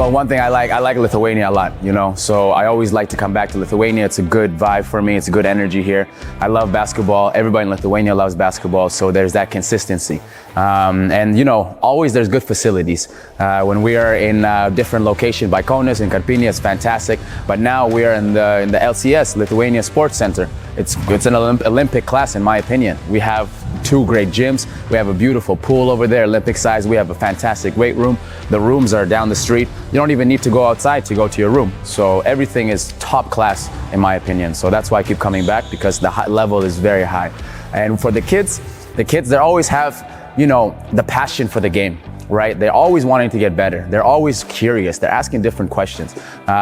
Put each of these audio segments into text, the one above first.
Well, one thing I like Lithuania a lot, so I always like to come back to Lithuania. It's a good vibe for me. It's a good energy here. I love basketball. Everybody in Lithuania loves basketball, so there's that consistency. And always there's good facilities. When we are in different locations, by Kaunas and Karpinė, it's fantastic. But now we are in the LCS, Lithuania Sports Center. It's an Olympic class, in my opinion. We have 2 great gyms. We have a beautiful pool over there, Olympic size. We have a fantastic weight room. The rooms are down the street. You don't even need to go outside to go to your room. So everything is top class, in my opinion. So that's why I keep coming back, because the level is very high. And for the kids, they always have, the passion for the game. Right? They're always wanting to get better. They're always curious. They're asking different questions.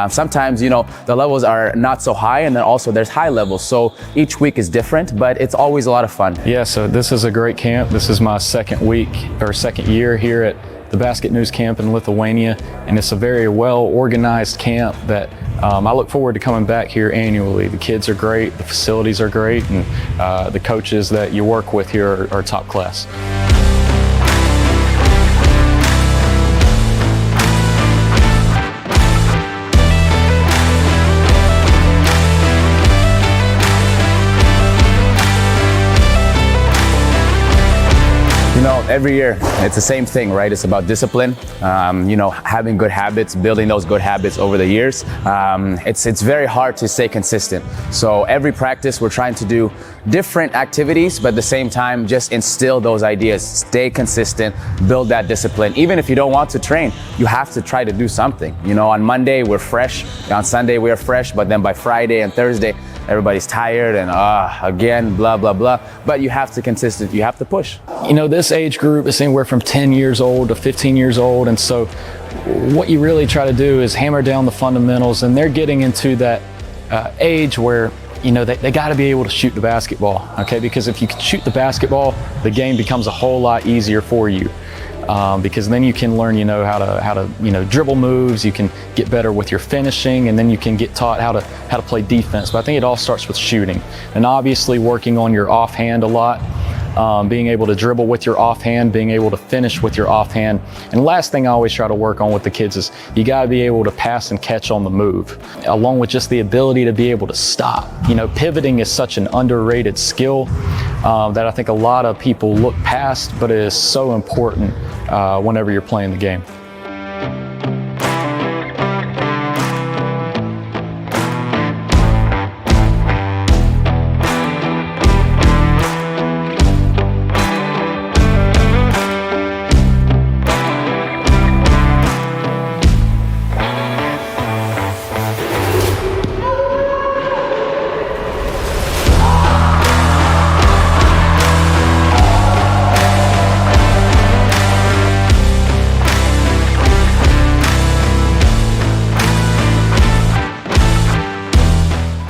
Sometimes, the levels are not so high, and then also there's high levels. So each week is different, but it's always a lot of fun. Yeah, so this is a great camp. This is my second year here at the Basket News camp in Lithuania, and it's a very well-organized camp that I look forward to coming back here annually. The kids are great, the facilities are great, and the coaches that you work with here are top class. Every year, it's the same thing, right? It's about discipline, having good habits, building those good habits over the years. It's very hard to stay consistent. So every practice, we're trying to do different activities, but at the same time, just instill those ideas. Stay consistent, build that discipline. Even if you don't want to train, you have to try to do something. On Monday, we're fresh. On Sunday, we are fresh, but then by Friday and Thursday, everybody's tired and again, blah, blah, blah. But you have to you have to push. This age group is anywhere from 10 years old to 15 years old. And so what you really try to do is hammer down the fundamentals, and they're getting into that age where they got to be able to shoot the basketball, okay? Because if you can shoot the basketball, the game becomes a whole lot easier for you. Because then you can learn, how to dribble moves. You can get better with your finishing, and then you can get taught how to play defense. But I think it all starts with shooting, and obviously working on your offhand a lot. Being able to dribble with your offhand, being able to finish with your offhand. And the last thing I always try to work on with the kids is you got to be able to pass and catch on the move, along with just the ability to be able to stop. Pivoting is such an underrated skill that I think a lot of people look past, but it is so important whenever you're playing the game.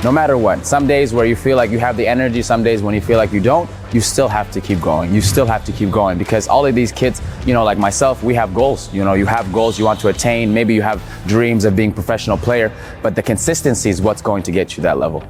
No matter what, some days where you feel like you have the energy, some days when you feel like you don't, you still have to keep going. You still have to keep going, because all of these kids, like myself, we have goals. You have goals you want to attain. Maybe you have dreams of being a professional player, but the consistency is what's going to get you that level.